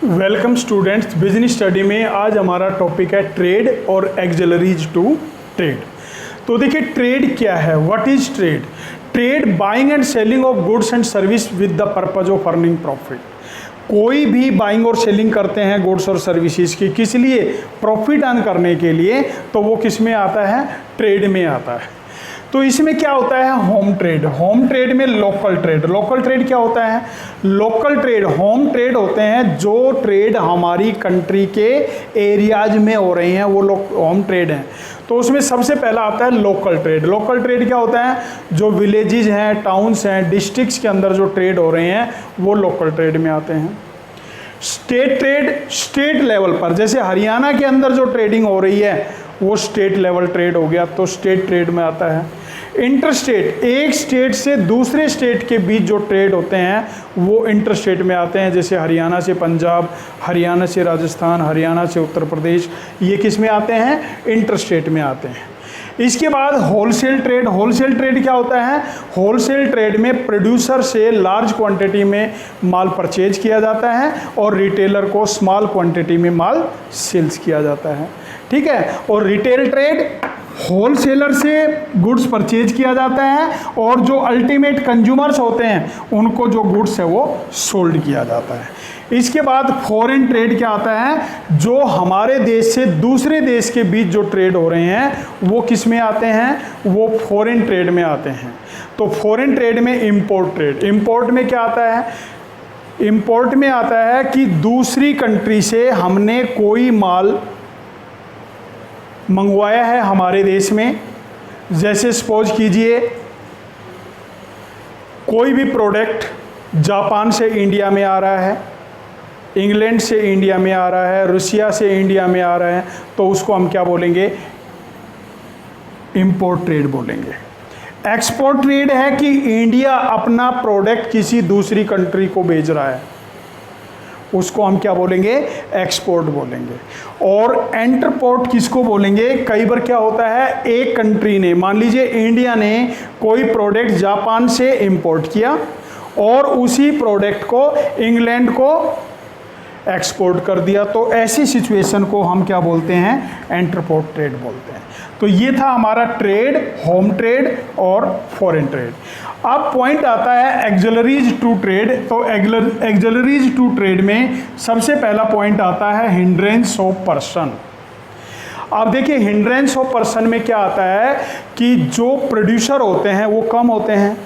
Welcome students, business study में आज हमारा टॉपिक है ट्रेड और एक्सिलरीज टू ट्रेड। तो देखिए ट्रेड क्या है, what is trade. Trade buying and selling of goods and service with the purpose of earning profit. कोई भी बाइंग और सेलिंग करते हैं गुड्स और सर्विसेज की, किस लिए, प्रॉफिट अर्न करने के लिए, तो वो किस में आता है, ट्रेड में आता है। तो इसमें क्या होता है, होम ट्रेड। होम ट्रेड में लोकल ट्रेड। लोकल ट्रेड क्या होता है, लोकल ट्रेड, होम ट्रेड होते हैं जो ट्रेड हमारी कंट्री के एरियाज में हो रहे हैं, वो होम ट्रेड हैं। तो उसमें सबसे पहला आता है लोकल ट्रेड। लोकल ट्रेड क्या होता है, जो विलेजेस हैं, टाउन्स हैं, डिस्ट्रिक्ट्स के अंदर जो ट्रेड हो रहे हैं वो लोकल ट्रेड में आते हैं। स्टेट ट्रेड, स्टेट लेवल पर, जैसे हरियाणा के अंदर जो ट्रेडिंग हो रही है वो स्टेट लेवल ट्रेड हो गया, तो स्टेट ट्रेड में आता है। इंटरस्टेट, एक स्टेट से दूसरे स्टेट के बीच जो ट्रेड होते हैं वो इंटरस्टेट में आते हैं, जैसे हरियाणा से पंजाब, हरियाणा से राजस्थान, हरियाणा से उत्तर प्रदेश, ये किस में आते हैं, इंटरस्टेट में आते हैं। इसके बाद होलसेल ट्रेड। होलसेल ट्रेड क्या होता है, होलसेल ट्रेड में प्रोड्यूसर से लार्ज क्वांटिटी में माल परचेज किया जाता है और रिटेलर को स्मॉल क्वांटिटी में माल सेल्स किया जाता है, ठीक है। और रिटेल ट्रेड, होलसेलर से गुड्स परचेज किया जाता है और जो अल्टीमेट कंज्यूमर्स होते हैं उनको जो गुड्स है वो सोल्ड किया जाता है। इसके बाद फॉरेन ट्रेड क्या आता है, जो हमारे देश से दूसरे देश के बीच जो ट्रेड हो रहे हैं वो किस में आते हैं, वो फॉरेन ट्रेड में आते हैं। तो फॉरेन ट्रेड में इंपोर्ट ट्रेड। इंपोर्ट में क्या आता है, इंपोर्ट में आता है कि दूसरी कंट्री से हमने कोई माल मंगवाया है हमारे देश में, जैसे सपोज कीजिए कोई भी प्रोडक्ट जापान से इंडिया में आ रहा है, इंग्लैंड से इंडिया में आ रहा है, रूसिया से इंडिया में आ रहा है, तो उसको हम क्या बोलेंगे, इंपोर्ट ट्रेड बोलेंगे। एक्सपोर्ट ट्रेड है कि इंडिया अपना प्रोडक्ट किसी दूसरी कंट्री को भेज रहा है, उसको हम क्या बोलेंगे, एक्सपोर्ट बोलेंगे। और एंटरपोर्ट किसको बोलेंगे, कई बार क्या होता है, एक कंट्री ने, मान लीजिए इंडिया ने कोई प्रोडक्ट जापान से इंपोर्ट किया और उसी प्रोडक्ट को इंग्लैंड को एक्सपोर्ट कर दिया, तो ऐसी सिचुएशन को हम क्या बोलते हैं, एंटरपोर्ट ट्रेड बोलते हैं। तो ये था हमारा ट्रेड, होम ट्रेड और फॉरेन ट्रेड। अब पॉइंट आता है एक्सिलरीज टू ट्रेड। तो एक्सिलरीज टू ट्रेड में सबसे पहला पॉइंट आता है हिंड्रेंस ऑफ पर्सन। अब देखिए हिंड्रेंस ऑफ पर्सन में क्या आता है कि जो प्रोड्यूसर होते हैं वो कम होते हैं,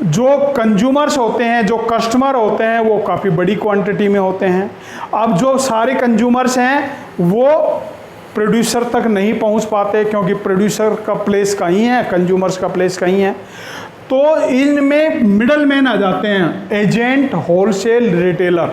जो कंज्यूमर्स होते हैं, जो कस्टमर होते हैं वो काफ़ी बड़ी क्वांटिटी में होते हैं। अब जो सारे कंज्यूमर्स हैं वो प्रोड्यूसर तक नहीं पहुंच पाते, क्योंकि प्रोड्यूसर का प्लेस कहीं है, कंज्यूमर्स का प्लेस कहीं है। तो इनमें मिडल मैन आ जाते हैं, एजेंट, होलसेल, रिटेलर,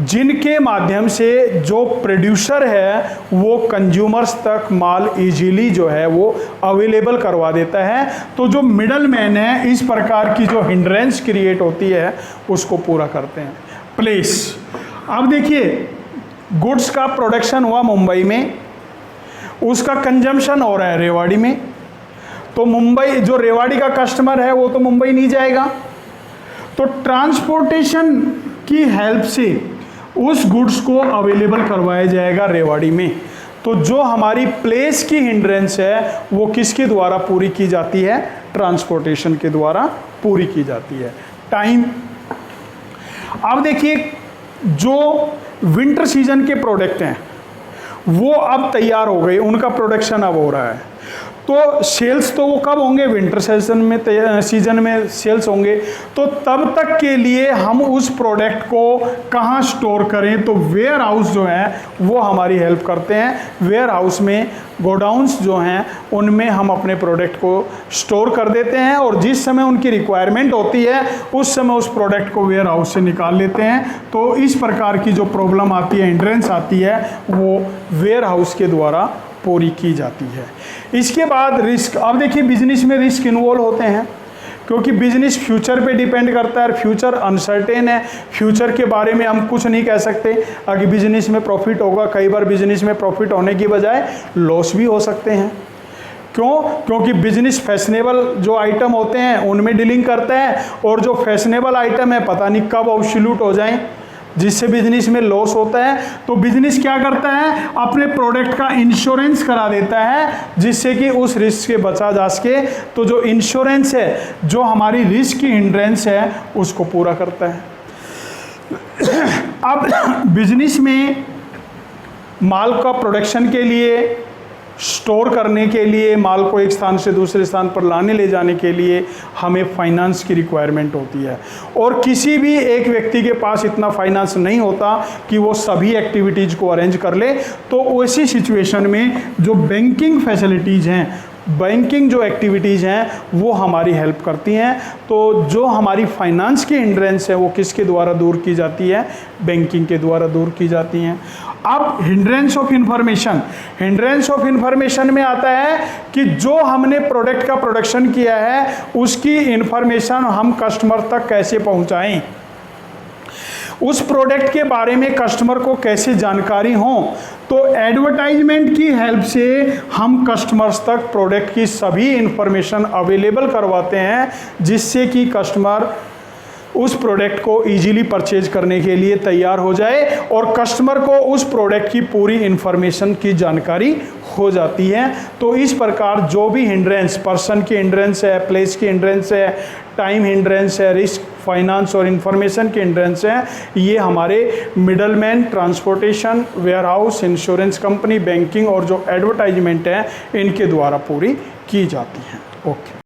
जिनके माध्यम से जो प्रोड्यूसर है वो कंज्यूमर्स तक माल इजीली जो है वो अवेलेबल करवा देता है। तो जो मिडल मैन है, इस प्रकार की जो हिंड्रेंस क्रिएट होती है उसको पूरा करते हैं, प्लेस। अब देखिए गुड्स का प्रोडक्शन हुआ मुंबई में, उसका कंजम्पशन हो रहा है रेवाड़ी में, तो मुंबई, जो रेवाड़ी का कस्टमर है वो तो मुंबई नहीं जाएगा, तो ट्रांसपोर्टेशन की हेल्प से उस गुड्स को अवेलेबल करवाया जाएगा रेवाड़ी में। तो जो हमारी प्लेस की हिंड्रेंस है वो किसके द्वारा पूरी की जाती है, ट्रांसपोर्टेशन के द्वारा पूरी की जाती है। टाइम, अब देखिए जो विंटर सीजन के प्रोडक्ट हैं वो अब तैयार हो गए, उनका प्रोडक्शन अब हो रहा है, तो सेल्स तो वो कब होंगे, विंटर सीजन में सेल्स होंगे। तो तब तक के लिए हम उस प्रोडक्ट को कहाँ स्टोर करें, तो वेयर हाउस जो है वो हमारी हेल्प करते हैं। वेयर हाउस में गोडाउन्स जो हैं उनमें हम अपने प्रोडक्ट को स्टोर कर देते हैं और जिस समय उनकी रिक्वायरमेंट होती है उस समय उस प्रोडक्ट को वेयर हाउस से निकाल लेते हैं। तो इस प्रकार की जो प्रॉब्लम आती है, हिंड्रेंस आती है, वो वेयर हाउस के द्वारा पूरी की जाती है। इसके बाद रिस्क। अब देखिए बिजनेस में रिस्क इन्वॉल्व होते हैं, क्योंकि बिजनेस फ्यूचर पे डिपेंड करता है, फ्यूचर अनसर्टेन है, फ्यूचर के बारे में हम कुछ नहीं कह सकते। अगर बिजनेस में प्रॉफिट होगा, कई बार बिजनेस में प्रॉफिट होने की बजाय लॉस भी हो सकते हैं। क्यों? क्योंकि बिजनेस फैशनेबल जो आइटम होते हैं उनमें डीलिंग करता है, और जो फैशनेबल आइटम है पता नहीं कब ऑब्सोल्यूट हो जाएं, जिससे बिजनेस में लॉस होता है, तो बिजनेस क्या करता है, अपने प्रोडक्ट का इंश्योरेंस करा देता है जिससे कि उस रिस्क से बचा जा सके। तो जो इंश्योरेंस है जो हमारी रिस्क की हिंड्रेंस है उसको पूरा करता है। अब बिजनेस में माल का प्रोडक्शन के लिए, स्टोर करने के लिए, माल को एक स्थान से दूसरे स्थान पर लाने ले जाने के लिए हमें फाइनेंस की रिक्वायरमेंट होती है, और किसी भी एक व्यक्ति के पास इतना फाइनेंस नहीं होता कि वो सभी एक्टिविटीज़ को अरेंज कर ले। तो ऐसी सिचुएशन में जो बैंकिंग फैसिलिटीज़ हैं, बैंकिंग जो एक्टिविटीज़ हैं वो हमारी हेल्प करती हैं। तो जो हमारी फाइनेंस की हिंड्रेंस है वो किसके द्वारा दूर की जाती है, बैंकिंग के द्वारा दूर की जाती हैं। अब hindrance of information, hindrance of information में आता है कि जो हमने प्रोडक्ट का प्रोडक्शन किया है उसकी इंफॉर्मेशन हम कस्टमर तक कैसे पहुंचाएं, उस प्रोडक्ट के बारे में कस्टमर को कैसे जानकारी हो। तो एडवर्टाइजमेंट की हेल्प से हम कस्टमर्स तक प्रोडक्ट की सभी इंफॉर्मेशन अवेलेबल करवाते हैं जिससे कि कस्टमर उस प्रोडक्ट को इजीली परचेज करने के लिए तैयार हो जाए और कस्टमर को उस प्रोडक्ट की पूरी इंफॉर्मेशन की जानकारी हो जाती है। तो इस प्रकार जो भी हिंड्रेंस, पर्सन की हिंड्रेंस है, प्लेस की हिंड्रेंस है, टाइम हिंड्रेंस है, रिस्क, फाइनेंस और इंफॉर्मेशन की हिंड्रेंस है, ये हमारे middleman, transportation, warehouse, insurance company, banking और जो एडवर्टाइजमेंट है इनके द्वारा पूरी की जाती हैं। ओके।